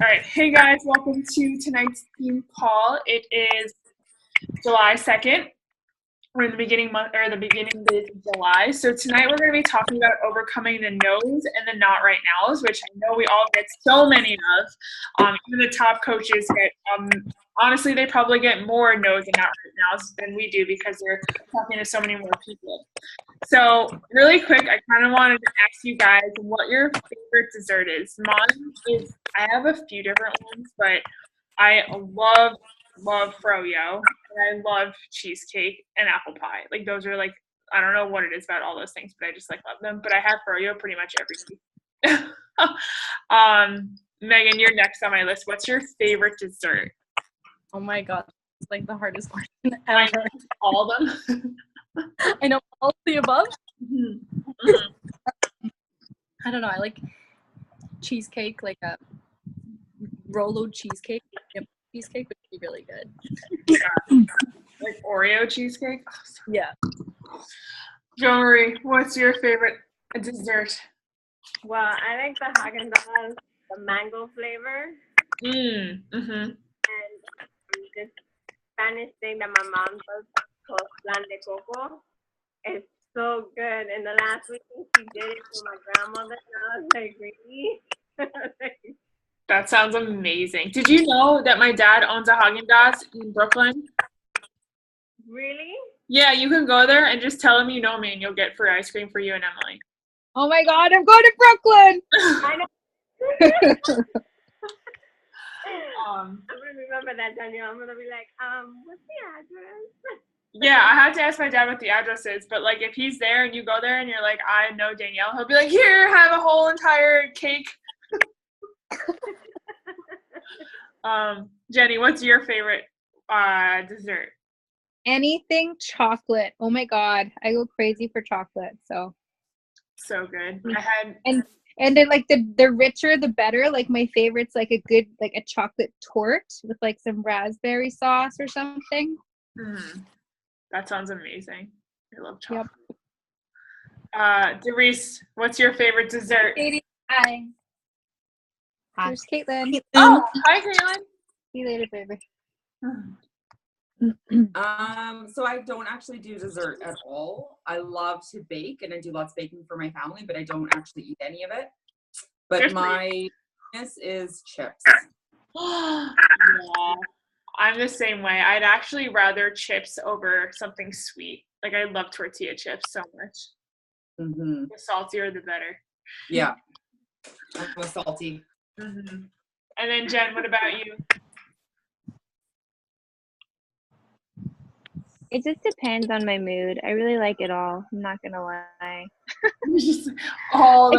All right. Hey guys, welcome to tonight's team call. It is July 2nd. We're in the beginning days of July. So tonight we're going to be talking about overcoming the no's and the not right nows, which I know we all get so many of. Even the top coaches get, honestly, they probably get more no's and not right nows than we do because they're talking to so many more people. So really quick, I kind of wanted to ask you guys what your favorite dessert is. Mine is, I have a few different ones, but I love froyo, and I love cheesecake and apple pie. Like those are like, I don't know what it is about all those things, but I just like love them. But I have froyo pretty much every week. Megan, you're next on my list. What's your favorite dessert? Oh my god, it's like the hardest question I ever. know all of them. I know all of the above. I don't know. I like cheesecake, like a Rolo cheesecake. Cheesecake would be really good. Yeah. Like Oreo cheesecake. Yeah. Jo Marie, what's your favorite dessert? Well, I like the Haagen-Dazs, the mango flavor, Mm. Mm-hmm. and this Spanish thing that my mom does called flan de coco. It's so good. And the last week she did it for my grandmother, and I was like, really? That sounds amazing. Did you know that my dad owns a Haagen-Dazs in Brooklyn? Really? Yeah, you can go there and just tell him you know me, and you'll get free ice cream for you and Emily. Oh my god, I'm going to Brooklyn. I know. I'm gonna remember that, Danielle. I'm gonna be like, what's the address? Yeah, I had to ask my dad what the address is, but like if he's there and you go there and you're like, I know Danielle, he'll be like, here, have a whole entire cake. Jenny, what's your favorite dessert? Anything chocolate. Oh my god, I go crazy for chocolate. So good. and then like the richer the better. Like my favorite's like a good like a chocolate torte with like some raspberry sauce or something. That sounds amazing. I love chocolate. Yep. Darice, what's your favorite dessert? Katie, hi. Here's Caitlin. Oh, hi Caitlin. See you later, baby. So I don't actually do dessert at all. I love to bake and I do lots of baking for my family, but I don't actually eat any of it. But my weakness is chips. Yeah, I'm the same way. I'd actually rather chips over something sweet. Like I love tortilla chips so much. Mm-hmm. The saltier the better. Yeah, I'm salty. Mm-hmm. And then Jen, what about you? It just depends on my mood. I really like it all. I'm not gonna lie. All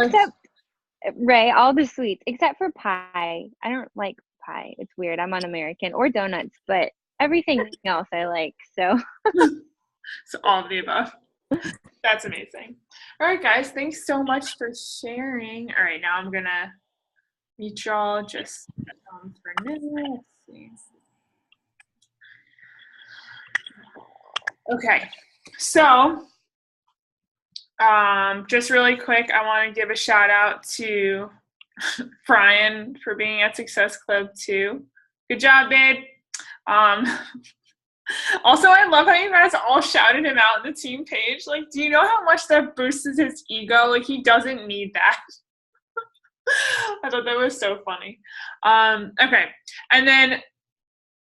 the sweets except for pie. I don't like pie. It's weird. I'm un-American, or donuts, but everything else I like. So all of the above. That's amazing. All right, guys. Thanks so much for sharing. All right, now I'm gonna meet y'all just for a minute. Let's see. Okay, so just really quick, I want to give a shout out to Brian for being at Success Club 2. Good job, babe. Also, I love how you guys all shouted him out on the team page. Like, do you know how much that boosted his ego? Like, he doesn't need that. I thought that was so funny. Okay, and then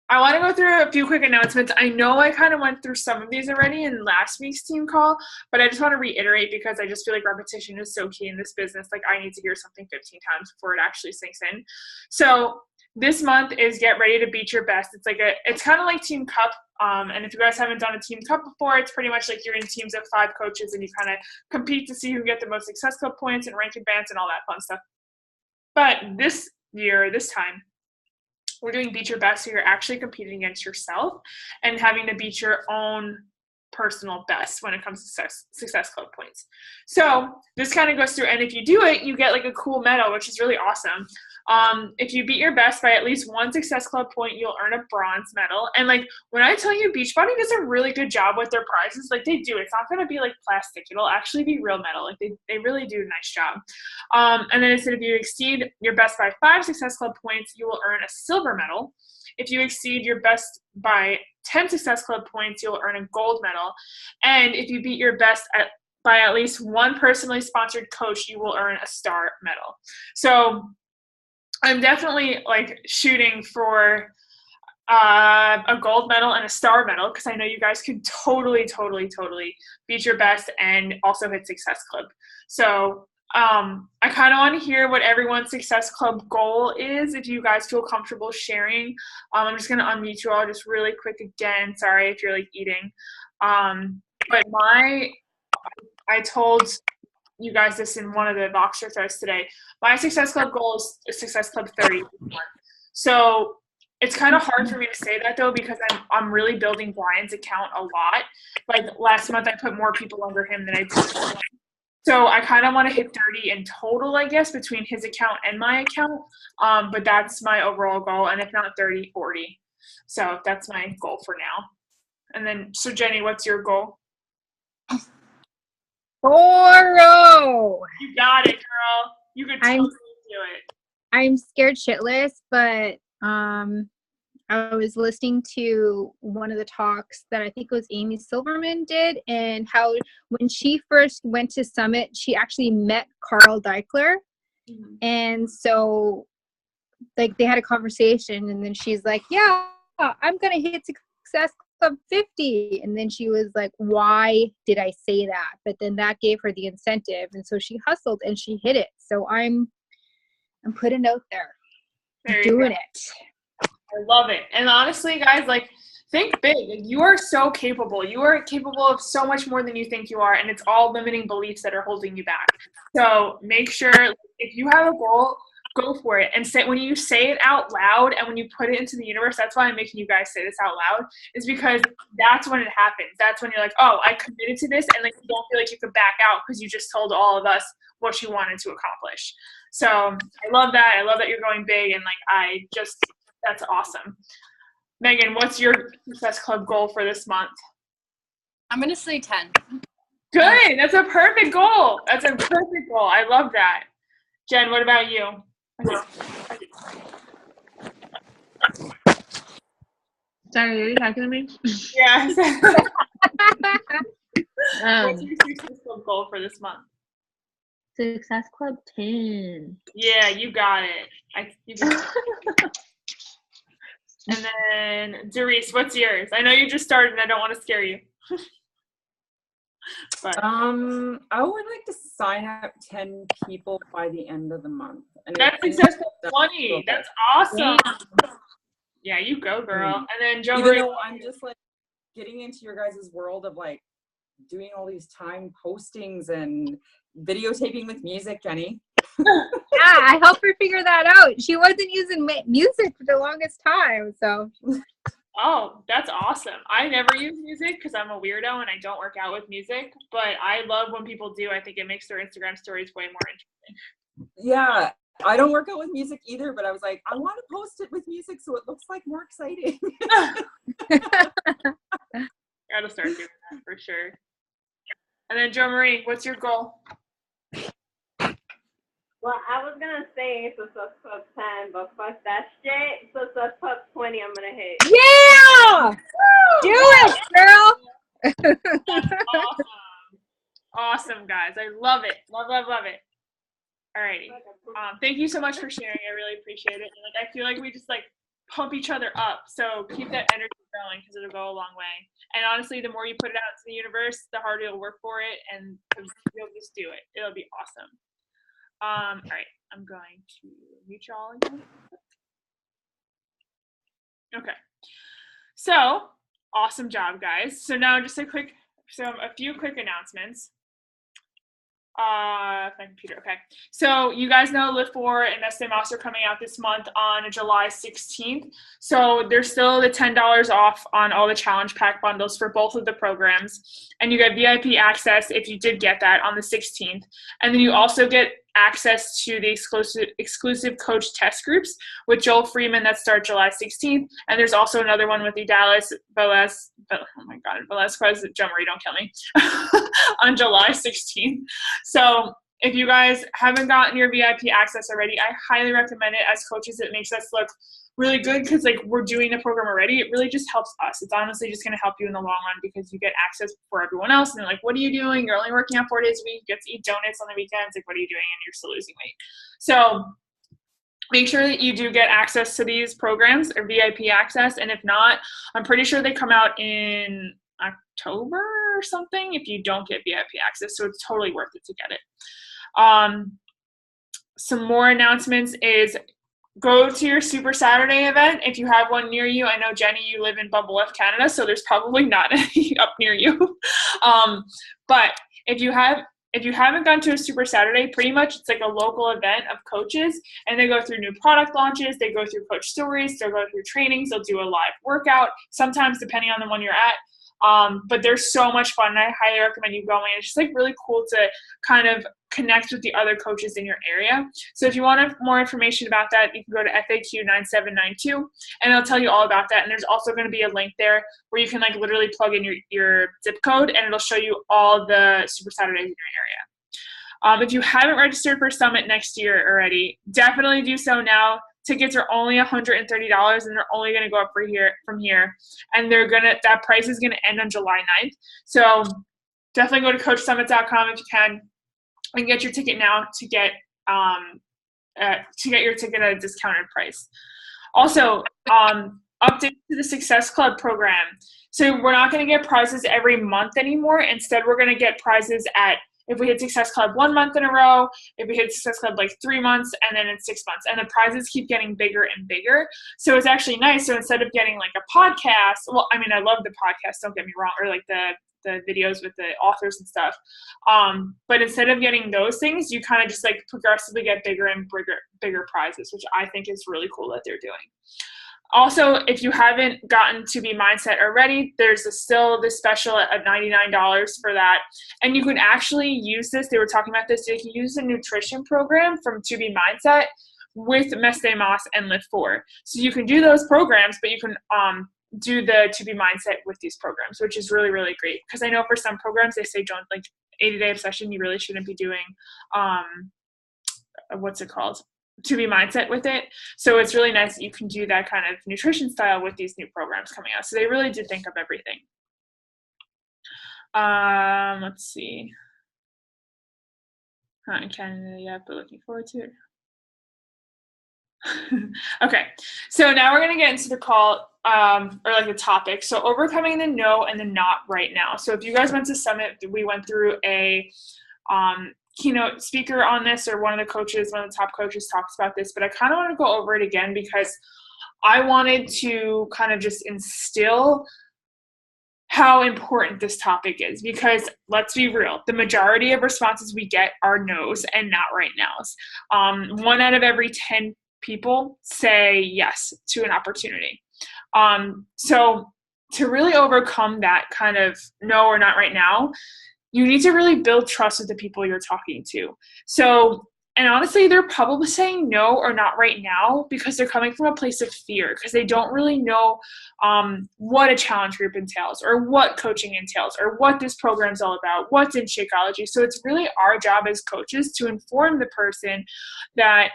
I want to go through a few quick announcements. I know I kind of went through some of these already in last week's team call, but I just want to reiterate because I just feel like repetition is so key in this business. Like I need to hear something 15 times before it actually sinks in. So this month is Get Ready to Beat Your Best. It's kind of like Team Cup. And if you guys haven't done a Team Cup before, it's pretty much like you're in teams of 5 coaches and you kind of compete to see who get the most Success Club points and rank advance and all that fun stuff. But this time, we're doing Beat Your Best, so you're actually competing against yourself and having to beat your own personal best when it comes to Success Club points. So this kind of goes through, and if you do it, you get like a cool medal, which is really awesome. If you beat your best by at least one Success Club point, you'll earn a bronze medal. And like when I tell you Beachbody does a really good job with their prizes, like they do. It's not going to be like plastic. It'll actually be real metal. Like they really do a nice job. And then it said if you exceed your best by 5 Success Club points, you will earn a silver medal. If you exceed your best by 10 Success Club points, you'll earn a gold medal. And if you beat your best by at least one personally sponsored coach, you will earn a star medal. So I'm definitely like shooting for a gold medal and a star medal because I know you guys could totally beat your best and also hit Success Club. So I kind of want to hear what everyone's Success Club goal is if you guys feel comfortable sharing. I'm just going to unmute you all just really quick again. Sorry if you're like eating. But I told you guys this in one of the Voxer threads today. My Success Club goal is Success Club 30. So it's kind of hard for me to say that though because I'm really building Brian's account a lot. Like last month I put more people under him than I did. So I kind of want to hit 30 in total, I guess, between his account and my account. But that's my overall goal. And if not 30, 40. So that's my goal for now. And then, so Jenny, what's your goal? 4-0. You got it, girl. You could totally do it. I'm scared shitless, but I was listening to one of the talks that I think it was Amy Silverman did, and how when she first went to Summit, she actually met Carl Deichler. Mm-hmm. And so like they had a conversation and then she's like, yeah, I'm going to hit Success Club 50. And then she was like, why did I say that? But then that gave her the incentive. And so she hustled and she hit it. So I'm putting it out there. Doing it. I love it. And honestly, guys, like, think big. You are so capable. You are capable of so much more than you think you are, and it's all limiting beliefs that are holding you back. So make sure if you have a goal, go for it. And when you say it out loud and when you put it into the universe, that's why I'm making you guys say this out loud, is because that's when it happens. That's when you're like, oh, I committed to this, and like you don't feel like you could back out because you just told all of us what you wanted to accomplish. So I love that. I love that you're going big, and like that's awesome. Megan, what's your Success Club goal for this month? I'm going to say 10. Good. That's a perfect goal. That's a perfect goal. I love that. Jen, what about you? Sorry, are you talking to me? Yes. What's your Success Club goal for this month? Success Club 10. Yeah, you got it. And then, Doris, what's yours? I know you just started and I don't want to scare you. But. I would like to sign up 10 people by the end of the month. And that's Success Club 20. That's awesome. Yeah, you go, girl. And then, Joe, even though I'm just like getting into your guys' world of like doing all these time postings and videotaping with music, Jenny. Yeah, I helped her figure that out. She wasn't using music for the longest time, so. Oh, that's awesome. I never use music because I'm a weirdo and I don't work out with music, but I love when people do. I think it makes their Instagram stories way more interesting. Yeah, I don't work out with music either, but I was like, I want to post it with music so it looks like more exciting. Gotta start doing that for sure. And then, Jo Marie, what's your goal? Well, I was going to say Success Club 10, but fuck that shit. Success Club 20, I'm going to hit. Yeah! Do it, girl! That's awesome. Awesome, guys. I love it. Love it. Alrighty. Thank you so much for sharing. I really appreciate it. And, like, I feel like we just, like, pump each other up. So keep that energy going because it'll go a long way. And honestly, the more you put it out to the universe, the harder you'll work for it, and you'll just do it. It'll be awesome. All right, I'm going to mute y'all again. Okay. So, awesome job, guys. So now just a few quick announcements. My computer, okay. So you guys know Live 4 and Estee Moss are coming out this month on July 16th. So there's still the $10 off on all the challenge pack bundles for both of the programs. And you get VIP access if you did get that on the 16th. And then you also get access to the exclusive coach test groups with Joel Freeman that start July 16th. And there's also another one with the Dallas Velasquez, Jean-Marie, don't kill me, on July 16th. So if you guys haven't gotten your VIP access already, I highly recommend it. As coaches, it makes us look really good because like we're doing the program already. It really just helps us. It's honestly just going to help you in the long run because you get access before everyone else. And they're like, what are you doing? You're only working out 4 days a week. You get to eat donuts on the weekends. Like, what are you doing? And you're still losing weight. So make sure that you do get access to these programs or VIP access. And if not, I'm pretty sure they come out in October or something if you don't get VIP access. So it's totally worth it to get it. Some more announcements is go to your Super Saturday event if you have one near you. I know, Jenny, you live in Bumblelift, Canada, so there's probably not any up near you. But if you haven't gone to a Super Saturday, pretty much it's like a local event of coaches, and they go through new product launches, they go through coach stories, they'll go through trainings, they'll do a live workout, sometimes depending on the one you're at. But they're so much fun, and I highly recommend you going. It's just like really cool to kind of connect with the other coaches in your area. So if you want more information about that, you can go to FAQ 9792 and it'll tell you all about that. And there's also going to be a link there where you can like literally plug in your zip code and it'll show you all the Super Saturdays in your area. If you haven't registered for Summit next year already, definitely do so now. Tickets are only $130 and they're only going to go up from here. And that price is going to end on July 9th. So definitely go to coachsummit.com if you can and get your ticket now to get your ticket at a discounted price. Also, update to the Success Club program. So we're not going to get prizes every month anymore. Instead, we're going to get prizes if we hit Success Club 1 month in a row, if we hit Success Club like 3 months, and then in 6 months. And the prizes keep getting bigger and bigger. So it's actually nice. So instead of getting like a podcast, well, I mean, I love the podcast, don't get me wrong, or like the videos with the authors and stuff. But instead of getting those things, you kind of just like progressively get bigger and bigger prizes, which I think is really cool that they're doing. Also, if you haven't gotten To Be Mindset already, there's still this special at $99 for that. And you can actually use this. They were talking about this. You can use the nutrition program from To Be Mindset with Meste Moss and Lift 4. So you can do those programs, but you can do the To Be Mindset with these programs, which is really, really great. Because I know for some programs, they say don't, like 80-day obsession, you really shouldn't be doing, what's it called? To Be Mindset with it. So it's really nice that you can do that kind of nutrition style with these new programs coming out. So they really did think of everything. Let's see. Not in Canada yet, but looking forward to it. Okay, so now we're going to get into the call, or like the topic. So overcoming the no and the not right now. So if you guys went to Summit, we went through a keynote speaker on this, or one of the top coaches talks about this, but I kind of want to go over it again because I wanted to kind of just instill how important this topic is, because let's be real, the majority of responses we get are no's and not right nows. 1 out of every 10 people say yes to an opportunity. So to really overcome that kind of no or not right now, you need to really build trust with the people you're talking to. So, and honestly, they're probably saying no or not right now because they're coming from a place of fear, because they don't really know what a challenge group entails, or what coaching entails, or what this program's all about, what's in Shakeology. So it's really our job as coaches to inform the person that,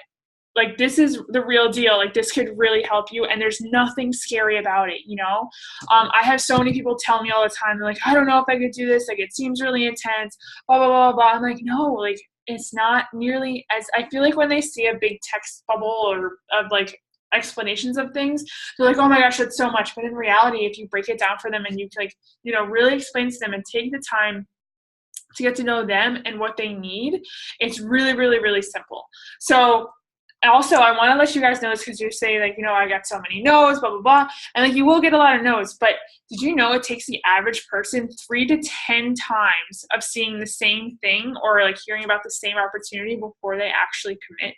like, this is the real deal. Like, this could really help you, and there's nothing scary about it, you know? I have so many people tell me all the time, they're like, I don't know if I could do this. Like, it seems really intense, blah, blah, blah, blah. I'm like, no, like, it's not nearly as, I feel like when they see a big text bubble or of, like, explanations of things, they're like, oh my gosh, that's so much. But in reality, if you break it down for them and you, like, you know, really explain to them and take the time to get to know them and what they need, it's really, really, really simple. So, also, I want to let you guys know this because you're saying, like, you know, I got so many no's, blah, blah, blah. And, like, you will get a lot of no's. But did you know it takes the average person 3 to 10 times of seeing the same thing or, like, hearing about the same opportunity before they actually commit?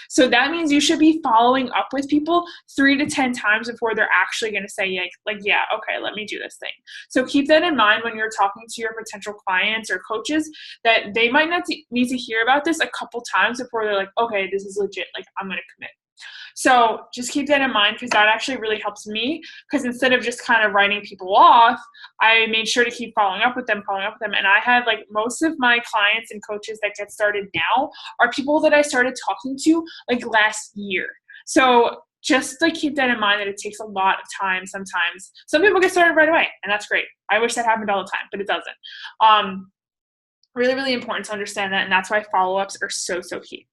So that means you should be following up with people 3 to 10 times before they're actually going to say, like, yeah, okay, let me do this thing. So keep that in mind when you're talking to your potential clients or coaches, that they might not need to hear about this a couple times before they're like, okay, this is legit, like I'm going to commit. So just keep that in mind, because that actually really helps me, because instead of just kind of writing people off, I made sure to keep following up with them. And I have, like, most of my clients and coaches that get started now are people that I started talking to like last year. So just like keep that in mind, that it takes a lot of time sometimes. Some people get started right away, and that's great. I wish that happened all the time, but it doesn't. Really, really important to understand that, and that's why follow-ups are so, so key.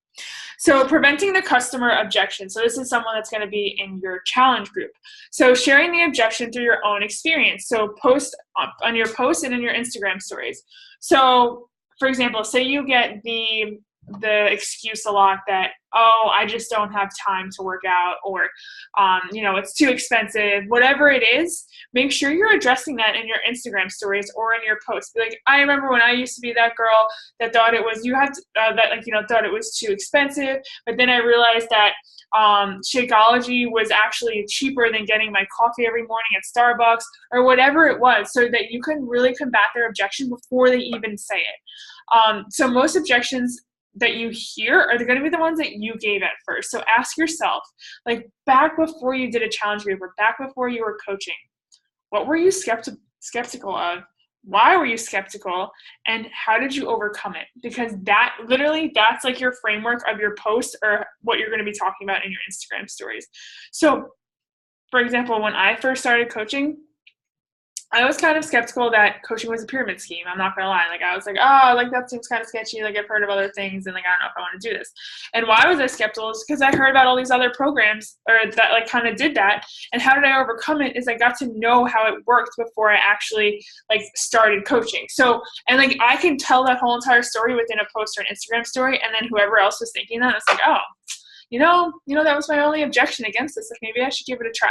So preventing the customer objection. So this is someone that's going to be in your challenge group. So sharing the objection through your own experience. So post on your posts and in your Instagram stories. So for example, say you get the excuse a lot that, oh, I just don't have time to work out, or, it's too expensive, whatever it is, make sure you're addressing that in your Instagram stories or in your posts. Be like, I remember when I used to be that girl that thought it was, thought it was too expensive, but then I realized that Shakeology was actually cheaper than getting my coffee every morning at Starbucks, or whatever it was, so that you can really combat their objection before they even say it. So most objections that you hear are going to be the ones that you gave at first. So ask yourself, like, back before you did a challenge group or back before you were coaching, what were you skeptical of? Why were you skeptical? And how did you overcome it? Because that's like your framework of your post, or what you're going to be talking about in your Instagram stories. So for example, when I first started coaching, I was kind of skeptical that coaching was a pyramid scheme. I'm not going to lie. Like, I was like, oh, like, that seems kind of sketchy. Like, I've heard of other things, and like, I don't know if I want to do this. And why was I skeptical is because I heard about all these other programs that like kind of did that. And how did I overcome it is I got to know how it worked before I actually like started coaching. So, and like, I can tell that whole entire story within a post or an Instagram story. And then whoever else was thinking that, it's like, oh, that was my only objection against this. Like, maybe I should give it a try.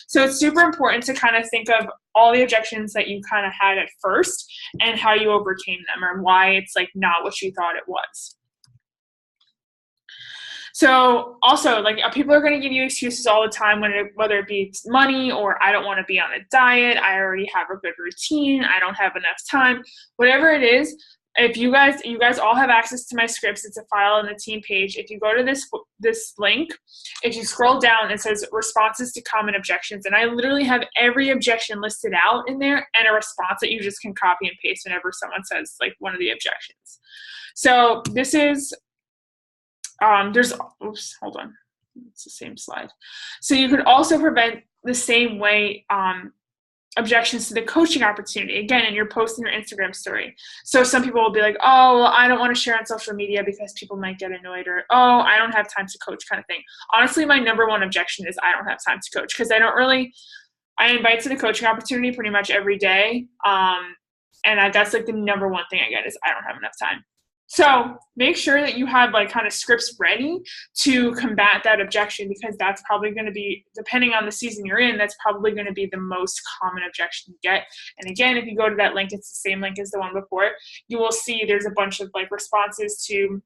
So it's super important to kind of think of all the objections that you kind of had at first and how you overcame them, or why it's like not what you thought it was. So also, like, people are going to give you excuses all the time, whether it be money, or I don't want to be on a diet, I already have a good routine, I don't have enough time, whatever it is. If you guys all have access to my scripts, it's a file on the team page. If you go to this link, if you scroll down, it says responses to common objections. And I literally have every objection listed out in there, and a response that you just can copy and paste whenever someone says like one of the objections. So this is, hold on. It's the same slide. So you could also prevent the same way, objections to the coaching opportunity, again, in your post in your Instagram story. So some people will be like, oh, well, I don't want to share on social media because people might get annoyed, or, oh, I don't have time to coach, kind of thing. Honestly, my number one objection is I don't have time to coach, because I invite to the coaching opportunity pretty much every day. And that's like the number one thing I get is I don't have enough time. So make sure that you have like kind of scripts ready to combat that objection, because that's probably going to be, depending on the season you're in, that's probably going to be the most common objection you get. And again, if you go to that link, it's the same link as the one before, you will see there's a bunch of like responses to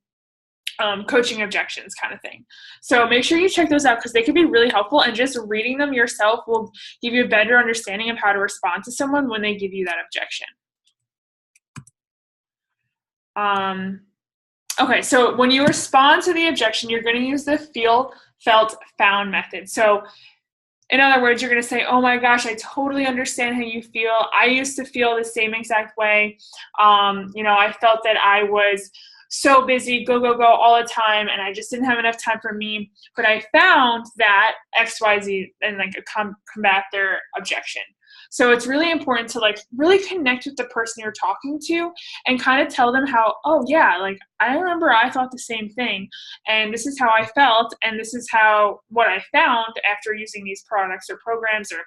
coaching objections kind of thing. So make sure you check those out, because they can be really helpful, and just reading them yourself will give you a better understanding of how to respond to someone when they give you that objection. Okay, so when you respond to the objection, you're going to use the feel, felt, found method. So in other words, you're going to say, oh my gosh, I totally understand how you feel. I used to feel the same exact way. I felt that I was so busy, go all the time, and I just didn't have enough time for me. But I found that XYZ, and like combat their objection. So it's really important to like really connect with the person you're talking to, and kind of tell them how, oh yeah, like I remember I thought the same thing, and this is how I felt, and this is what I found after using these products or programs or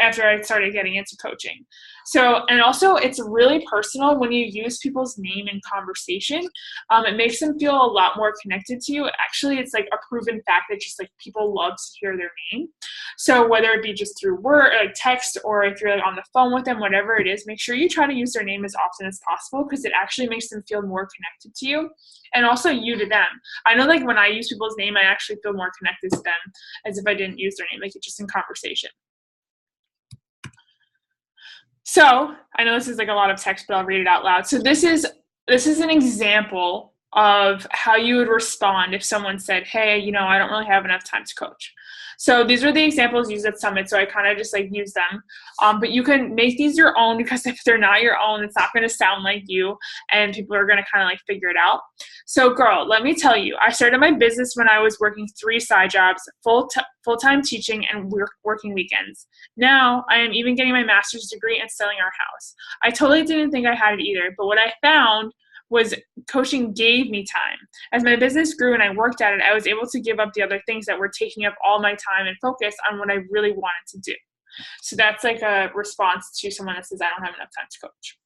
after I started getting into coaching. So, and also it's really personal when you use people's name in conversation. It makes them feel a lot more connected to you. Actually, it's like a proven fact that just like people love to hear their name. So whether it be just through word, like text, or if you're like on the phone with them, whatever it is, make sure you try to use their name as often as possible, because it actually makes them feel more connected to you, and also you to them. I know like when I use people's name, I actually feel more connected to them as if I didn't use their name, like just in conversation. So I know this is like a lot of text, but I'll read it out loud. So this is an example of how you would respond if someone said, hey, you know, I don't really have enough time to coach. So these are the examples used at Summit, so I kind of just like use them. But you can make these your own, because if they're not your own, it's not going to sound like you, and people are going to kind of like figure it out. So girl, let me tell you, I started my business when I was working 3 side jobs, full-time teaching and working weekends. Now I am even getting my master's degree and selling our house. I totally didn't think I had it either, but what I found was coaching gave me time. As my business grew and I worked at it, I was able to give up the other things that were taking up all my time and focus on what I really wanted to do. So that's like a response to someone that says, I don't have enough time to coach.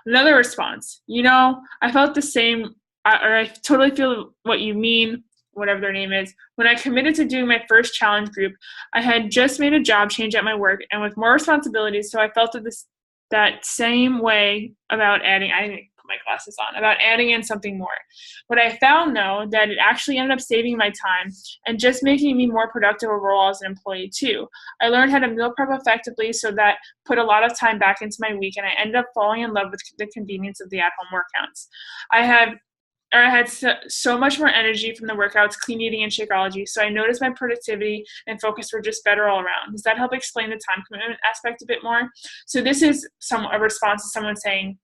Another response, you know, I felt the same, or I totally feel what you mean, whatever their name is. When I committed to doing my first challenge group, I had just made a job change at my work and with more responsibilities, so I felt that same way about adding, I didn't put my glasses on, about adding in something more. What I found though, that it actually ended up saving my time and just making me more productive overall as an employee too. I learned how to meal prep effectively, so that put a lot of time back into my week, and I ended up falling in love with the convenience of the at-home workouts. I had so much more energy from the workouts, clean eating, and Shakeology, so I noticed my productivity and focus were just better all around. Does that help explain the time commitment aspect a bit more? So this is a response to someone saying,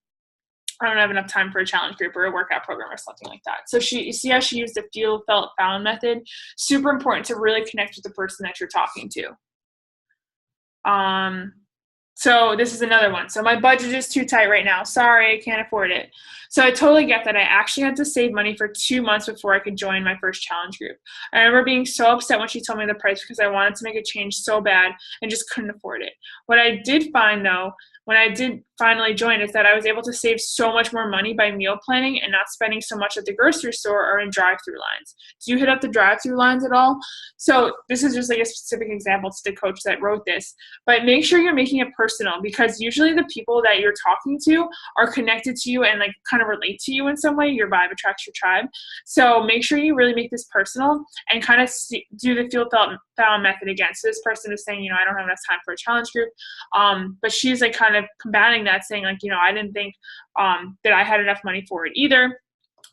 I don't have enough time for a challenge group or a workout program or something like that. So you see how she used the feel, felt, found method? Super important to really connect with the person that you're talking to. So this is another one. So my budget is too tight right now. Sorry, I can't afford it. So I totally get that. I actually had to save money for 2 months before I could join my first challenge group. I remember being so upset when she told me the price, because I wanted to make a change so bad and just couldn't afford it. What I did find though, when I did finally join, is that I was able to save so much more money by meal planning and not spending so much at the grocery store or in drive-through lines. Do you hit up the drive-through lines at all? So this is just like a specific example to the coach that wrote this, but make sure you're making it personal, because usually the people that you're talking to are connected to you and like kind of relate to you in some way. Your vibe attracts your tribe. So make sure you really make this personal and kind of do the feel, felt, found method again. So this person is saying, you know, I don't have enough time for a challenge group. But she's like kind of combating that, saying like, you know, I didn't think that I had enough money for it either,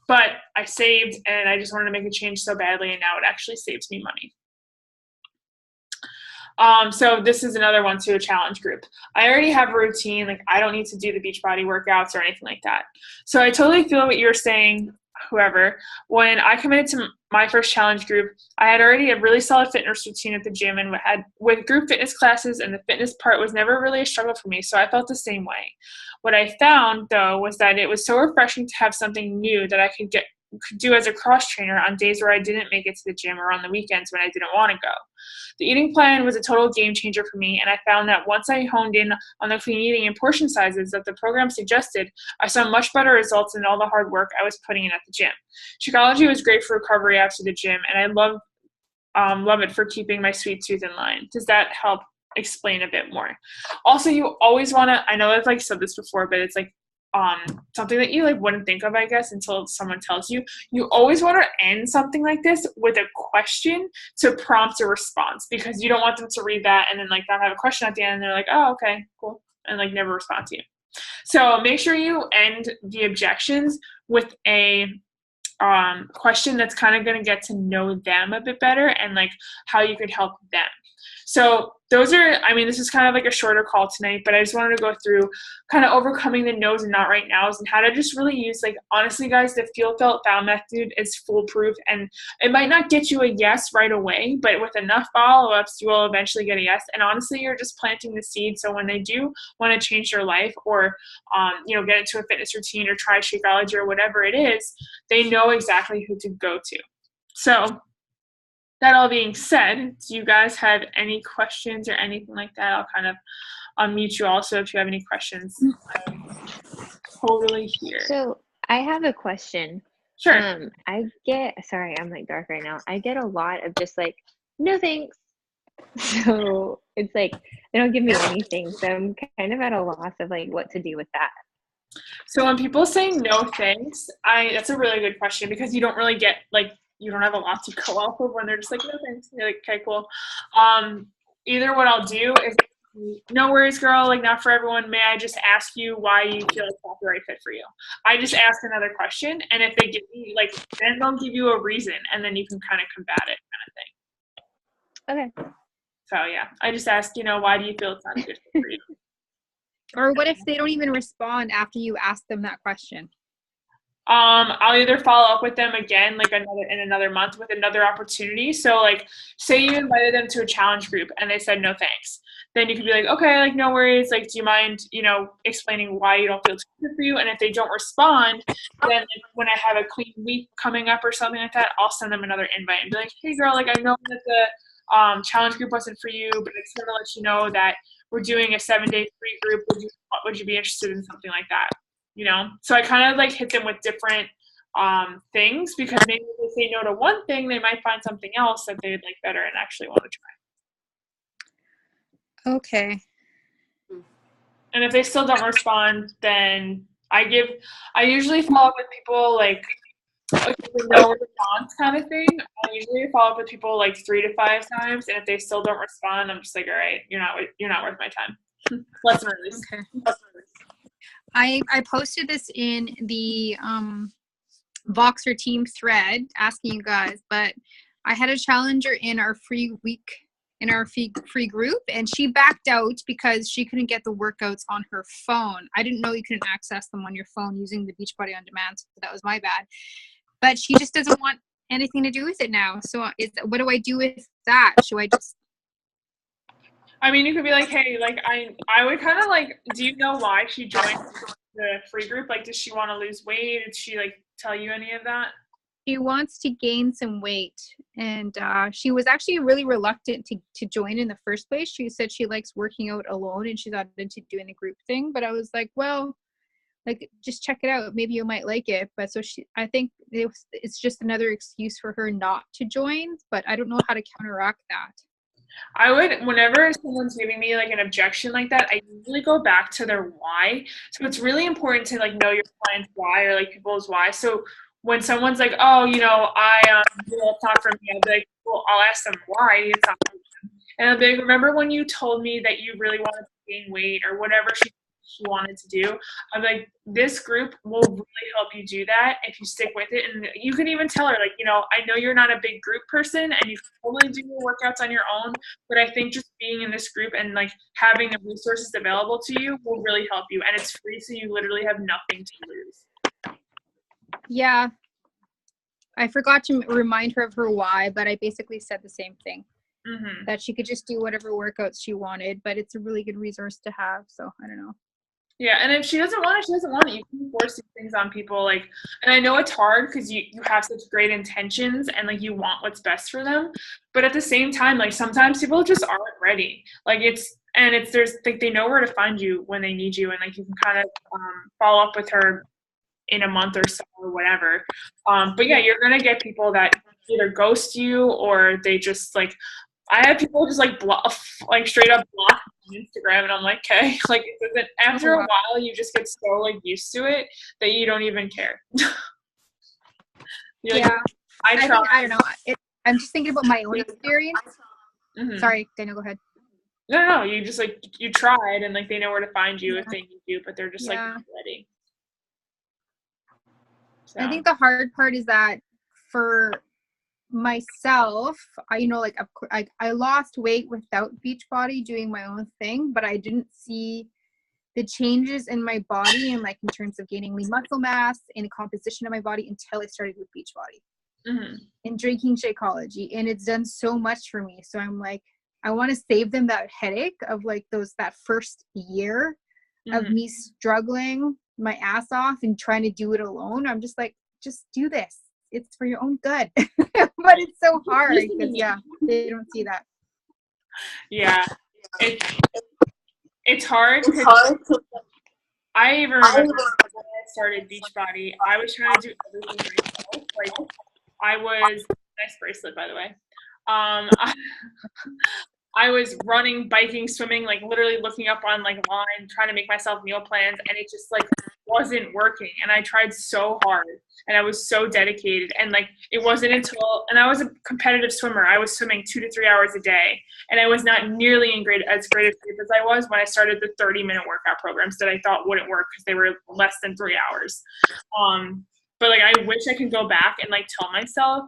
but I saved and I just wanted to make a change so badly, and now it actually saves me money. So this is another one to a challenge group. I already have a routine, like I don't need to do the Beachbody workouts or anything like that. So I totally feel what you're saying, whoever. When I committed to my first challenge group, I had already a really solid fitness routine at the gym, and had with group fitness classes, and the fitness part was never really a struggle for me, so I felt the same way. What I found though was that it was so refreshing to have something new that I could do as a cross trainer on days where I didn't make it to the gym or on the weekends when I didn't want to go. The eating plan was a total game changer for me, and I found that once I honed in on the clean eating and portion sizes that the program suggested, I saw much better results than all the hard work I was putting in at the gym. Shakeology was great for recovery after the gym, and I love it for keeping my sweet tooth in line. Does that help explain a bit more? Also, you always want to, I know I've like said this before, but it's like something that you like wouldn't think of, I guess, until someone tells you. You always want to end something like this with a question to prompt a response, because you don't want them to read that and then like not have a question at the end and they're like, oh, okay, cool, and like never respond to you. So make sure you end the objections with a question that's kind of going to get to know them a bit better and like how you could help them. So those are, I mean, this is kind of like a shorter call tonight, but I just wanted to go through kind of overcoming the no's and not right nows, and how to just really use, like, honestly, guys, the feel, felt, found method is foolproof, and it might not get you a yes right away, but with enough follow-ups, you will eventually get a yes. And honestly, you're just planting the seed, so when they do want to change their life or, you know, get into a fitness routine or try Shakeology or whatever it is, they know exactly who to go to. So that all being said, do you guys have any questions or anything like that? I'll kind of unmute you also if you have any questions. I'm totally here. So I have a question. Sure. Sorry, I'm like dark right now. I get a lot of just like, no thanks. So it's like they don't give me anything. So I'm kind of at a loss of like what to do with that. So when people say no thanks, that's a really good question because you don't really get like you don't have a lot to go off of when they're just like no thanks. You're like, okay, cool. Either what I'll do is no worries, girl, like not for everyone. May I just ask you why you feel like that's the right fit for you? I just ask another question, and if they give me like then they'll give you a reason and then you can kind of combat it kind of thing. Okay. So yeah, I just ask, why do you feel it's not a good fit for you? Or what if they don't even respond after you ask them that question? I'll either follow up with them again, like in another month with another opportunity. So like, say you invited them to a challenge group and they said no thanks. Then you could be like, okay, like no worries. Like, do you mind, explaining why you don't feel it's good for you? And if they don't respond, then like, when I have a clean week coming up or something like that, I'll send them another invite and be like, hey girl, like I know that the challenge group wasn't for you, but I just want to let you know that we're doing a 7-day free group. Would you be interested in something like that? So I kind of like hit them with different things because maybe if they say no to one thing, they might find something else that they'd like better and actually want to try. Okay. And if they still don't respond, then I usually follow up with people like no response kind of thing. I usually follow up with people like 3 to 5 times, and if they still don't respond, I'm just like, all right, you're not worth my time. Lesson release. Okay. Lesson release. I posted this in the Voxer team thread asking you guys, but I had a challenger in our free week in our free group, and she backed out because she couldn't get the workouts on her phone. I didn't know you couldn't access them on your phone using the Beachbody On Demand, so that was my bad. But she just doesn't want anything to do with it now. So what do I do with that? Should I just... I mean, you could be like, hey, like I would kind of like, do you know why she joined the free group? Like, does she want to lose weight? Did she like tell you any of that? She wants to gain some weight, and she was actually really reluctant to join in the first place. She said she likes working out alone and she's not into doing the group thing. But I was like, well, like just check it out. Maybe you might like it. But so I think it's just another excuse for her not to join. But I don't know how to counteract that. I would, whenever someone's giving me like an objection like that, I usually go back to their why. So it's really important to like know your client's why or like people's why. So when someone's like, oh, it's not for me, I'll be like, well, I'll ask them why it's not for them. And I'll be like, remember when you told me that you really wanted to gain weight or whatever she wanted to do? I'm like, this group will really help you do that if you stick with it. And you can even tell her, like, I know you're not a big group person and you can totally do your workouts on your own, but I think just being in this group and like having the resources available to you will really help you. And it's free, so you literally have nothing to lose. Yeah, I forgot to remind her of her why, but I basically said the same thing. Mm-hmm. That she could just do whatever workouts she wanted, but it's a really good resource to have. So I don't know. Yeah, and if she doesn't want it, she doesn't want it. You can force these things on people, like, and I know it's hard because you have such great intentions and like you want what's best for them, but at the same time, like sometimes people just aren't ready. Like there's like they know where to find you when they need you, and like you can kind of follow up with her in a month or so or whatever. But yeah, you're gonna get people that either ghost you or they just like. I have people just like straight up block on Instagram, and I'm like, okay, like after a while, you just get so like used to it that you don't even care. Yeah, like, I don't know. I'm just thinking about my own experience. Mm-hmm. Sorry, Daniel, go ahead. No, you just like you tried, and like they know where to find you if they need you, but they're just like not ready. So. I think the hard part is that for myself, I lost weight without Beachbody doing my own thing, but I didn't see the changes in my body and like in terms of gaining lean muscle mass and the composition of my body until I started with Beachbody and drinking Shakeology, and it's done so much for me. So I'm like, I want to save them that headache of like that first year of me struggling my ass off and trying to do it alone. I'm just like, just do this. it's for your own good. But it's so hard because they don't see that. Yeah, it's hard. I even remember when I started Beachbody, I was trying to do everything myself. Like, I was, nice bracelet, by the way. I was running, biking, swimming, like literally looking up on like line, trying to make myself meal plans, and it just like wasn't working. And I tried so hard, and I was so dedicated. And like it wasn't until, and I was a competitive swimmer. I was swimming 2 to 3 hours a day, and I was not nearly as great a shape as I was when I started the 30-minute workout programs that I thought wouldn't work because they were less than 3 hours. But like I wish I could go back and like tell myself,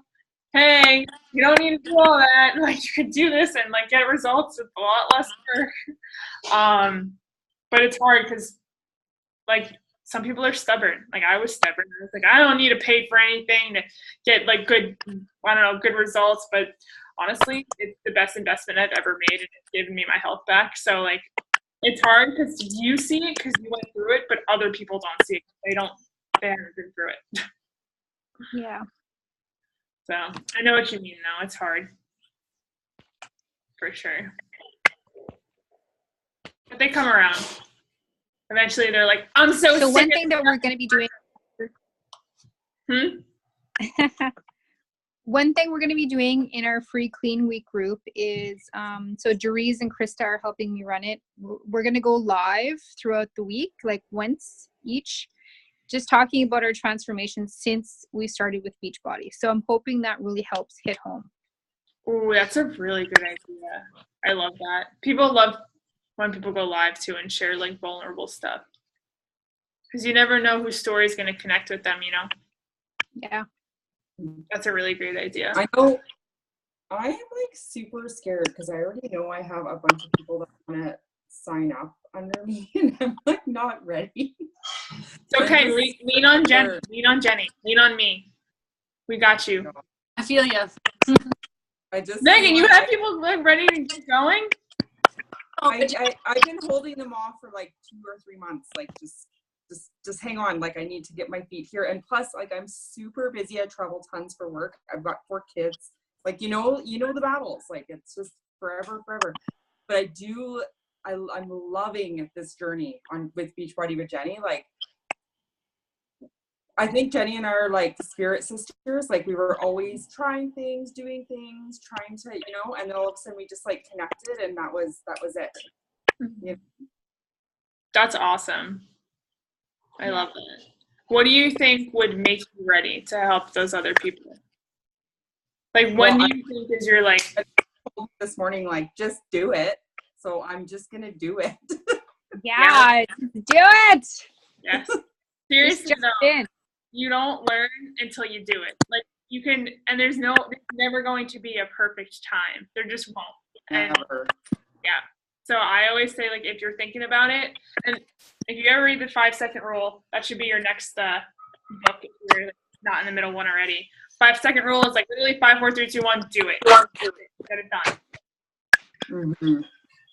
hey, you don't need to do all that. Like you could do this and like get results with a lot less work. But it's hard because like some people are stubborn. Like I was stubborn. I was like, I don't need to pay for anything to get like good results. But honestly, it's the best investment I've ever made, and it's given me my health back. So like it's hard because you see it because you went through it, but other people don't see it. They haven't been through it. Yeah. So I know what you mean though. It's hard. For sure. But they come around. Eventually they're like, I'm so sick. One thing that we're going to be doing. One thing we're going to be doing in our free clean week group is, so Jeriz and Krista are helping me run it. We're going to go live throughout the week, like once each, just talking about our transformation since we started with Beachbody. So I'm hoping that really helps hit home. Oh, that's a really good idea. I love that. People love when people go live too and share like vulnerable stuff. Because you never know whose story is going to connect with them, you know? Yeah. That's a really great idea. I know. I am like super scared because I already know I have a bunch of people that want to sign up under me, and I'm like not ready. It's okay. Lean on Jenny. Lean on Jenny. Lean on me. We got you. I feel you. Megan, you have people like ready to get going? I've been holding them off for like 2 or 3 months. Like just hang on. Like I need to get my feet here. And plus, like I'm super busy. I travel tons for work. I've got 4 kids. Like you know the battles. Like it's just forever. But I'm loving this journey with Beachbody with Jenny. Like I think Jenny and I are like spirit sisters. Like we were always trying things, doing things, trying to, and then all of a sudden we just like connected, and that was it. Yeah. That's awesome. I love that. What do you think would make you ready to help those other people? Like when do you think is your like this morning, like just do it. So I'm just gonna do it. Yeah, do it. Yes. Seriously though, you don't learn until you do it. Like you can, and there's never going to be a perfect time. There just won't. Never. Yeah. So I always say, like, if you're thinking about it, and if you ever read the 5-second rule, that should be your next book if you're not in the middle one already. 5-second rule is like literally 5, 4, 3, 2, 1, do it. Get it done. Mm-hmm.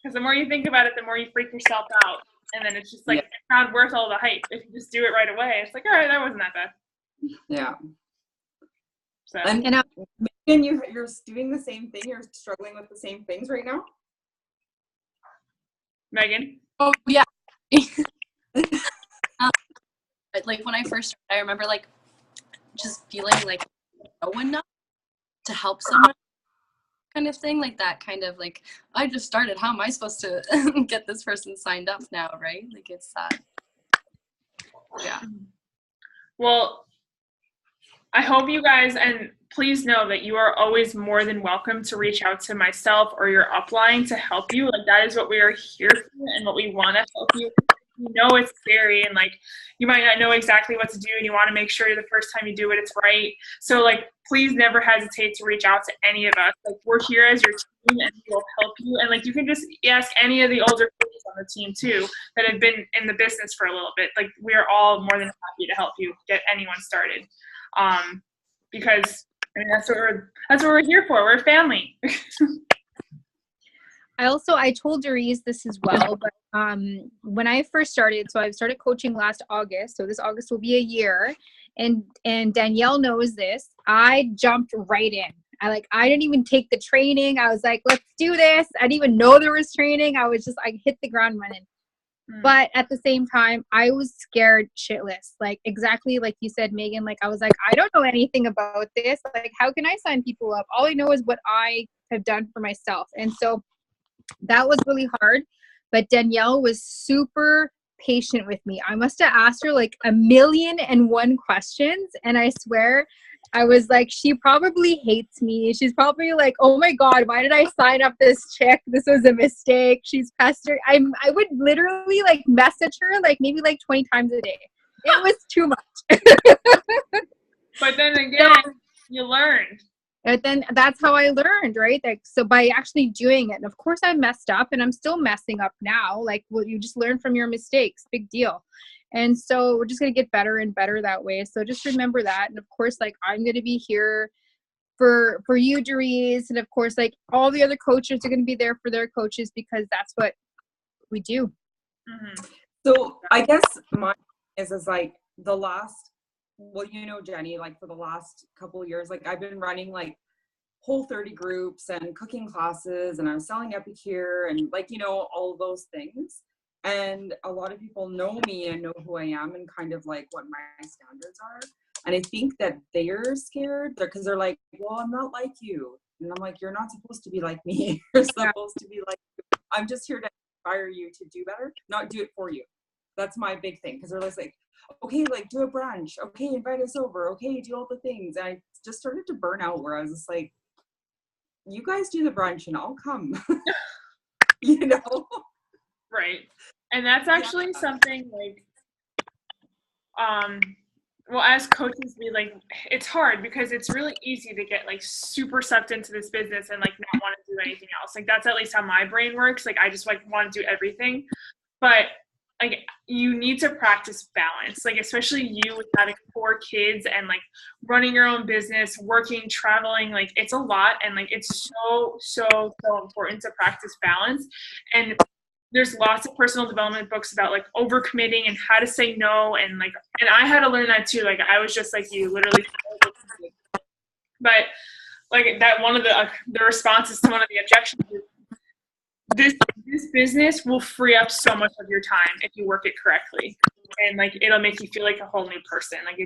Because the more you think about it, the more you freak yourself out. And then it's just like, it's not worth all the hype. If you just do it right away, it's like, all right, that wasn't that bad. Yeah. So. And Megan, you're doing the same thing. You're struggling with the same things right now? Megan? Oh, yeah. Like when I first started, I remember like just feeling like no enough to help someone kind of thing, like that kind of like, I just started, how am I supposed to get this person signed up now, right? Like it's yeah. Well, I hope you guys, and please know that you are always more than welcome to reach out to myself or your upline to help you. Like that is what we are here for and what we want to help you. You know it's scary and like you might not know exactly what to do and you want to make sure the first time you do it it's right. So like please never hesitate to reach out to any of us. Like we're here as your team and we'll help you. And like you can just ask any of the older coaches on the team too that have been in the business for a little bit. Like we're all more than happy to help you get anyone started. Because I mean that's what we're here for. We're a family. I told Deriz this as well, but when I first started, so I started coaching last August, so this August will be a year, and Danielle knows this. I jumped right in. I didn't even take the training. I was like, let's do this. I didn't even know there was training. I hit the ground running. But at the same time, I was scared shitless. Like exactly like you said, Megan, like I was like, I don't know anything about this. Like, how can I sign people up? All I know is what I have done for myself. And so that was really hard. But Danielle was super patient with me. I must have asked her like 1,000,001 questions. And I swear, I was like, she probably hates me. She's probably like, oh my God, why did I sign up this chick? This was a mistake. She's pestered. I would literally like message her like maybe like 20 times a day. It was too much. But then again, you learned. And then that's how I learned, right? Like, so by actually doing it, and of course I messed up and I'm still messing up now. Like, well, you just learn from your mistakes, big deal. And so we're just going to get better and better that way. So just remember that. And of course, like I'm going to be here for you, Dries. And of course, like all the other coaches are going to be there for their coaches because that's what we do. Mm-hmm. So I guess mine is like the last, well, you know, Jenny, like for the last couple of years, like I've been running like Whole30 groups and cooking classes, and I'm selling Epicure and like, you know, all of those things. And a lot of people know me and know who I am and kind of like what my standards are. And I think that they're scared because they're like, well, I'm not like you. And I'm like, you're not supposed to be like me. You're supposed to be like, I'm just here to inspire you to do better, not do it for you. That's my big thing. Because they're like, okay, like do a brunch. Okay, invite us over. Okay, do all the things. And I just started to burn out where I was just like, you guys do the brunch and I'll come. You know? Right. And that's actually something like, well, as coaches, it's hard because it's really easy to get like super sucked into this business and like not want to do anything else. Like that's at least how my brain works. Like I just like want to do everything, but like you need to practice balance. Like especially you with having 4 kids and like running your own business, working, traveling. Like it's a lot, and like it's so important to practice balance. And there's lots of personal development books about like overcommitting and how to say no, and I had to learn that too. Like I was just like you, literally. But like that, one of the responses to one of the objections is this business will free up so much of your time if you work it correctly, and like it'll make you feel like a whole new person. Like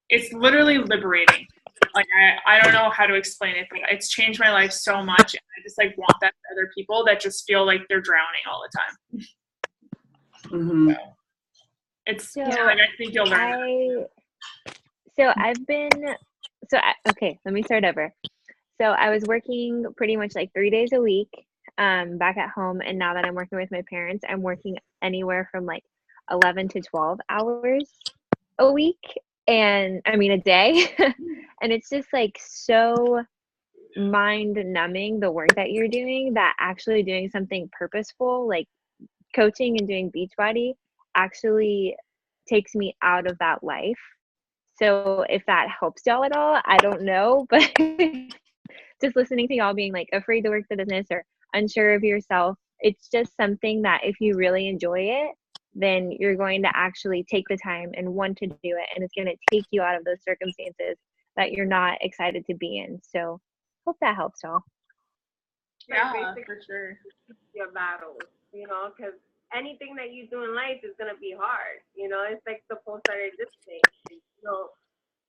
it's literally liberating. Like I don't know how to explain it, but it's changed my life so much, and I just like want that for other people that just feel like they're drowning all the time. Mm-hmm. So I think you'll learn. Okay, let me start over. So I was working pretty much like 3 days a week back at home, and now that I'm working with my parents, I'm working anywhere from like 11 to 12 hours a week. And I mean a day. And it's just like so mind numbing, the work that you're doing, that actually doing something purposeful like coaching and doing Beachbody actually takes me out of that life. So if that helps y'all at all, I don't know, but just listening to y'all being like afraid to work the business or unsure of yourself, it's just something that if you really enjoy it, then you're going to actually take the time and want to do it, and it's going to take you out of those circumstances that you're not excited to be in. So hope that helps y'all. Yeah, for sure. Your battles, you know, because anything that you do in life is going to be hard. You know, it's like the post-study thing. You know,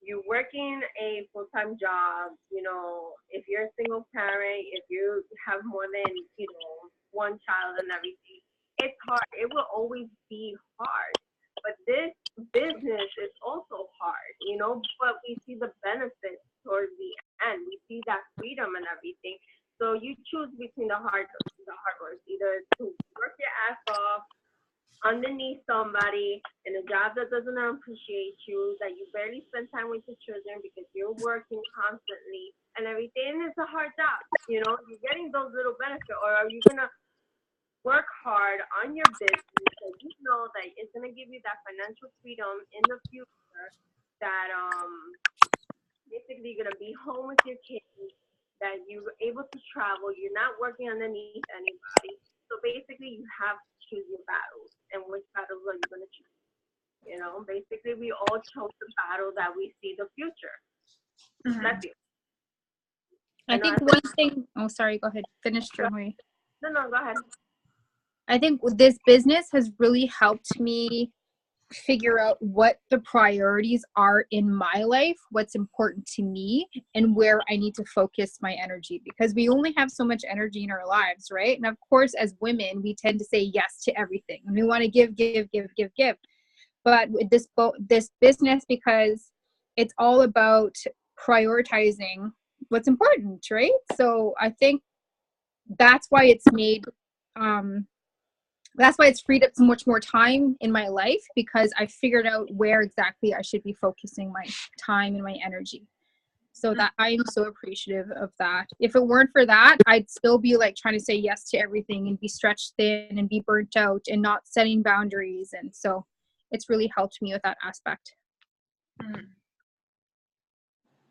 you're working a full-time job, you know, if you're a single parent, if you have more than, you know, one child and everything, it's hard. It will always be hard. But this business is also hard, you know, but we see the benefits towards the end. We see that freedom and everything. So you choose between the hard work, either to work your ass off underneath somebody in a job that doesn't appreciate you, that you barely spend time with your children because you're working constantly and everything. And it's a hard job, you know, you're getting those little benefits. Or are you going to work hard on your business because you know that it's going to give you that financial freedom in the future, that basically you're going to be home with your kids, that you're able to travel, you're not working underneath anybody. So basically you have to choose your battles, and which battles are you going to choose? you know? Basically, we all chose the battle that we see the future. Mhm. That's you. I think one thing, oh, sorry, go ahead. Finish, Joy. No, go ahead. I think this business has really helped me figure out what the priorities are in my life, what's important to me, and where I need to focus my energy, because we only have so much energy in our lives, right? And of course, as women, we tend to say yes to everything, and we want to give. But with this business, because it's all about prioritizing what's important, right? So I think that's why it's made that's why it's freed up so much more time in my life, because I figured out where exactly I should be focusing my time and my energy. So that I am so appreciative of that. If it weren't for that, I'd still be like trying to say yes to everything and be stretched thin and be burnt out and not setting boundaries. And so it's really helped me with that aspect.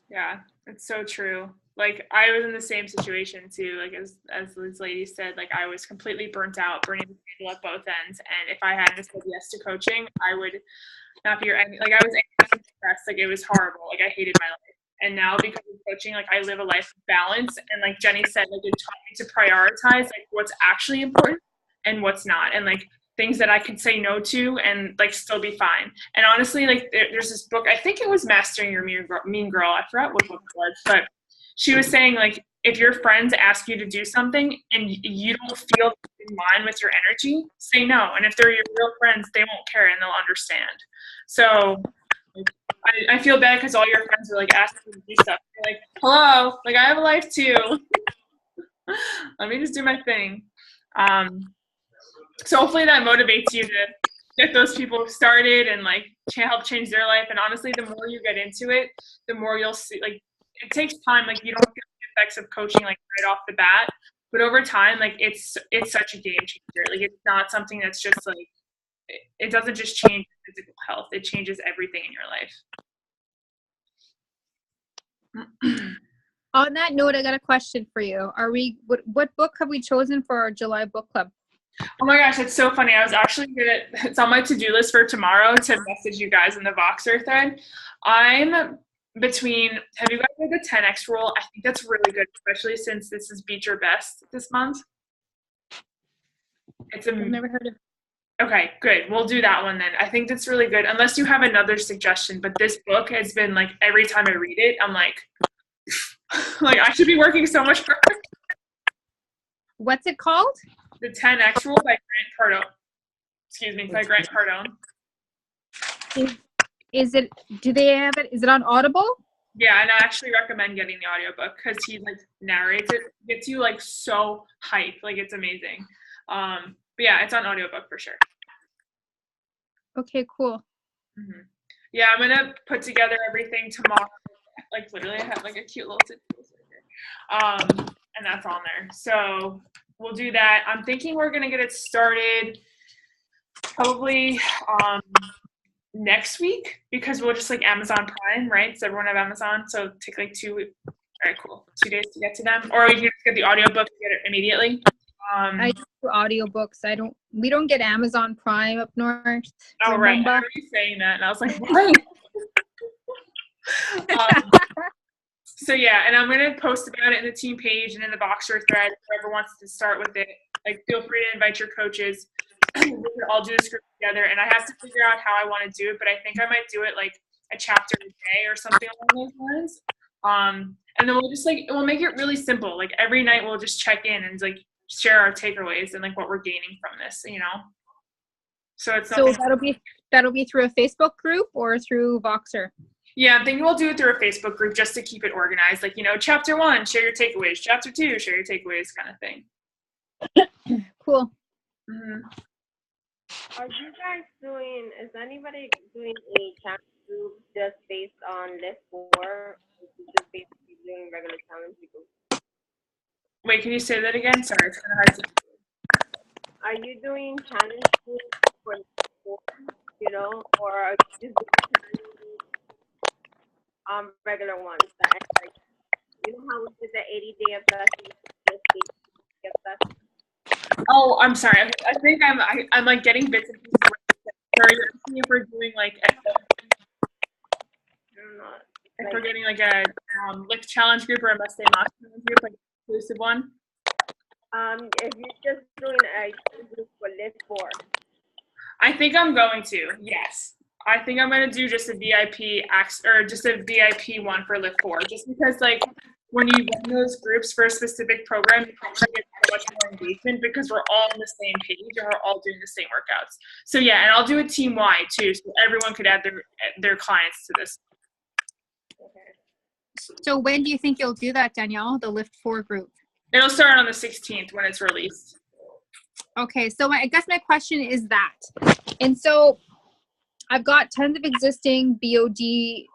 Yeah, it's so true. Like I was in the same situation too. Like as this lady said, like I was completely burnt out, burning the candle at both ends. And if I hadn't said yes to coaching, I would not be like I was anxious and stressed. Like it was horrible. Like I hated my life. And now because of coaching, like I live a life of balance. And like Jenny said, like it taught me to prioritize like what's actually important and what's not. And like things that I could say no to and like still be fine. And honestly, like there's this book, I think it was Mastering Your Mean Girl. I forgot what book it was, but she was saying like, if your friends ask you to do something and you don't feel in line with your energy, say no. And if they're your real friends, they won't care and they'll understand. So I feel bad because all your friends are like asking you to do stuff. You're like, hello, like I have a life too. Let me just do my thing. So hopefully that motivates you to get those people started and like help change their life. And honestly, the more you get into it, the more you'll see, like it takes time. Like you don't feel the effects of coaching like right off the bat, but over time, like it's such a game changer. Like it's not something that's just like, it doesn't just change physical health. It changes everything in your life. On that note, I got a question for you. What book have we chosen for our July book club? Oh my gosh, it's so funny. I was actually it's on my to-do list for tomorrow to message you guys in the Voxer thread. I'm between, have you guys heard the 10X rule? I think that's really good, especially since this is Beat Your Best this month. I've never heard of it. Okay, good. We'll do that one then. I think that's really good. Unless you have another suggestion, but this book has been like every time I read it, I'm like, like I should be working so much harder. What's it called? The 10X Rule by Grant Cardone. Excuse me, by Grant Cardone. Is it? Do they have it? Is it on Audible? Yeah, and I actually recommend getting the audiobook because he like narrates it, gets you like so hyped, like it's amazing. But yeah, it's on audiobook for sure. Okay, cool. Mm-hmm. Yeah, I'm gonna put together everything tomorrow. Like literally, I have like a cute little situation here, and that's on there. So we'll do that. I'm thinking we're gonna get it started probably next week because we'll just like Amazon Prime, right? Does everyone have Amazon? So take like 2 weeks. All right, cool. 2 days to get to them, or you can just get the audiobook and get it immediately. I do audiobooks. We don't get Amazon Prime up north. Oh, right. I remember you saying that, and I was like, what? So yeah, and I'm gonna post about it in the team page and in the Voxer thread. Whoever wants to start with it, like feel free to invite your coaches. We can all do this group together, and I have to figure out how I want to do it. But I think I might do it like a chapter a day or something along those lines. And then we'll make it really simple. Like every night we'll just check in and like share our takeaways and like what we're gaining from this, you know. So it's that'll be through a Facebook group or through Voxer. Yeah, I'm thinking we'll do it through a Facebook group just to keep it organized. Like, you know, chapter 1, share your takeaways. Chapter 2, share your takeaways, kind of thing. Cool. Mm-hmm. Are you guys is anybody doing a chat group just based on List 4? Or just basically doing regular challenge groups? Wait, can you say that again? Sorry, it's kind of hard to. Are you doing challenge groups for List 4, you know, or are you just doing regular ones that like, you know how we did the 80-day obsession? Oh, I'm sorry. I think I'm like getting bits and pieces. are you asking if we're doing like if we're getting like a like challenge group or a Must Stay Mosh challenge group, like exclusive one? If you're just doing a group for Lift 4. I think I'm going to. Yes. I think I'm going to do just a VIP or just a VIP one for Lift 4, just because like when you run those groups for a specific program, you actually get so much more engagement because we're all on the same page and we're all doing the same workouts. So yeah, and I'll do it team-wide too, so everyone could add their clients to this. So when do you think you'll do that, Danielle, the Lift 4 group? It'll start on the 16th when it's released. Okay, so I guess my question is that. And so I've got tons of existing BOD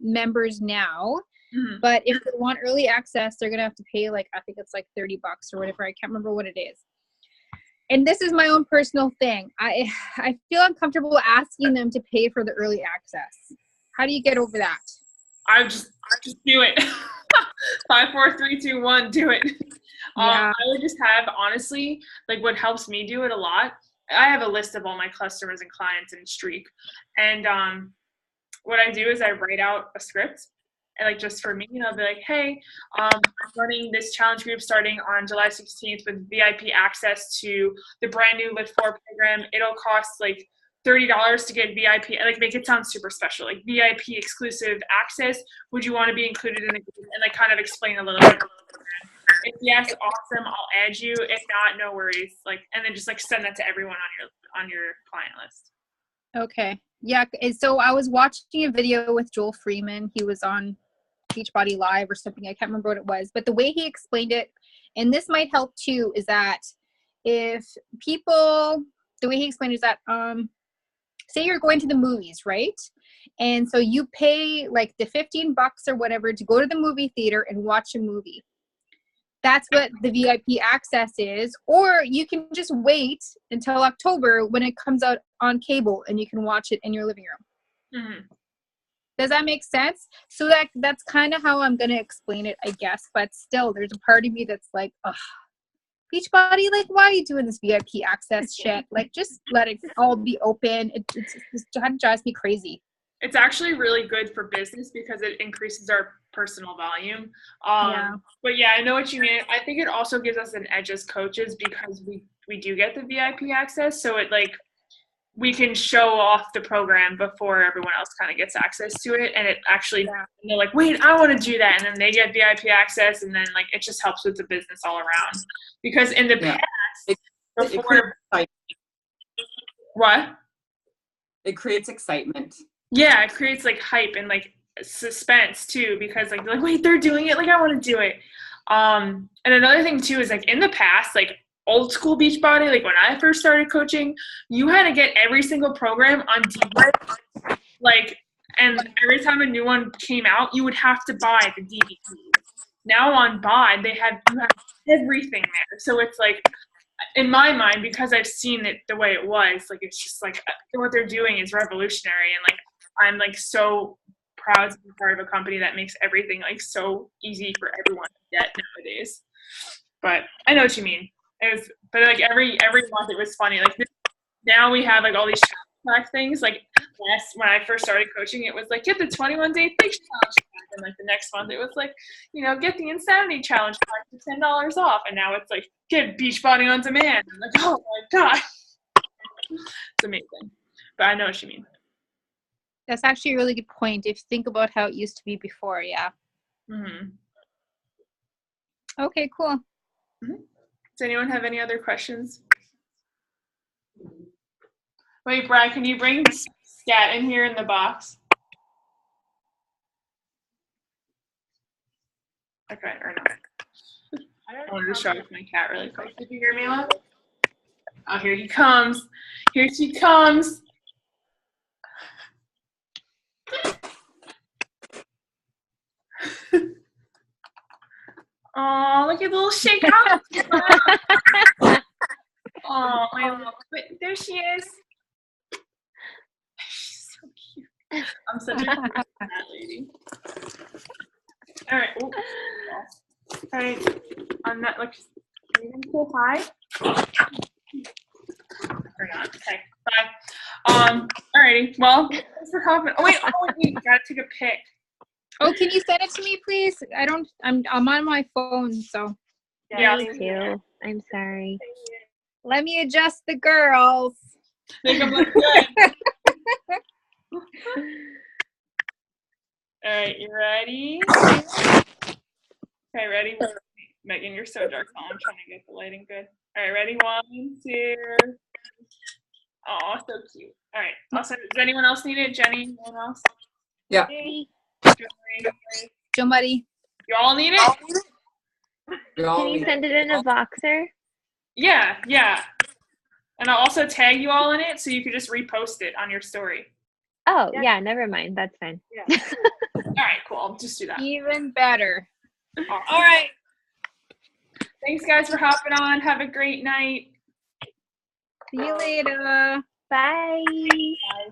members now. Mm-hmm. But if they want early access, they're gonna have to pay like, I think it's like $30 or whatever. I can't remember what it is. And this is my own personal thing. I feel uncomfortable asking them to pay for the early access. How do you get over that? I just do it. 5, 4, 3, 2, 1, do it. Yeah. I would just have, honestly, like what helps me do it a lot. I have a list of all my customers and clients in Streak, and what I do is I write out a script. And like just for me, I'll be like, hey, I'm running this challenge group starting on July 16th with VIP access to the brand new Lift 4 program. It'll cost like $30 to get VIP, like make it sound super special, like VIP exclusive access. Would you want to be included in the group? And like kind of explain a little bit. If yes, awesome, I'll add you. If not, no worries. Like, and then just like send that to everyone on your client list. Okay. Yeah. So I was watching a video with Joel Freeman. He was on Beachbody Live or something. I can't remember what it was, but the way he explained it, and this might help too, is that if people, the way he explained it is that, say you're going to the movies, right? And so you pay like the $15 or whatever to go to the movie theater and watch a movie. That's what the VIP access is. Or you can just wait until October when it comes out on cable and you can watch it in your living room. Mm-hmm. Does that make sense? So that's kind of how I'm going to explain it, I guess. But still, there's a part of me that's like, ugh, Beachbody, like, why are you doing this VIP access shit? Like, just let it all be open. It drives me crazy. It's actually really good for business because it increases our personal volume. Yeah. But yeah, I know what you mean. I think it also gives us an edge as coaches because we do get the VIP access. So it like, we can show off the program before everyone else kind of gets access to it. And it actually, they're like, wait, I want to do that. And then they get VIP access. And then like, it just helps with the business all around. Because in the past, before, what? It creates excitement. Yeah, it creates like hype and like suspense too, because like they're like, wait, they're doing it, like I want to do it. And another thing too is like in the past, like old school Beachbody, like when I first started coaching, you had to get every single program on DVD. Like, and every time a new one came out, you would have to buy the DVD. Now on BOD, you have everything there. So it's like, in my mind, because I've seen it the way it was, like it's just like what they're doing is revolutionary, and like I'm like so proud to be part of a company that makes everything like so easy for everyone to get nowadays. But I know what you mean. But like every month it was funny. Like now we have like all these challenge pack things. Like when I first started coaching, it was like get the 21-day fix challenge pack, and like the next month it was like, you know, get the insanity challenge pack for $10 off, and now it's like get Beachbody on demand. I'm like, oh my god, it's amazing. But I know what you mean. That's actually a really good point. If you think about how it used to be before, yeah. Mm-hmm. Okay, cool. Mm-hmm. Does anyone have any other questions? Wait, Brad, can you bring Scat in here in the box? Okay, or not. I wanted to show off my cat really quick. Did you hear me, love? Oh, here he comes. Here she comes. Oh, look at the little shake out. Oh, my love. There she is. She's so cute. I'm such a cute cat lady. All right. Ooh. All right. I'm not like. Are you gonna say hi? Or not. Okay. Bye. Alrighty. Well, thanks for coming. Oh wait. Oh, you gotta take a pic. Oh, can you send it to me, please? I'm on my phone, so Yeah. Me too. I'm sorry. let me adjust the girls. Make them look good. All right, you ready? Okay, ready? Megan, you're so dark. I'm trying to get the lighting good. All right, ready? 1, 2. Oh, so cute. All right. Also, does anyone else need it? Jenny, anyone else? Yeah. Joe Muddy. You all need it? Can you send it in a Voxer? Yeah. And I'll also tag you all in it so you can just repost it on your story. Oh, yeah, never mind. That's fine. All right, cool. I'll just do that. Even better. All right. Thanks, guys, for hopping on. Have a great night. See you later. Bye. Bye.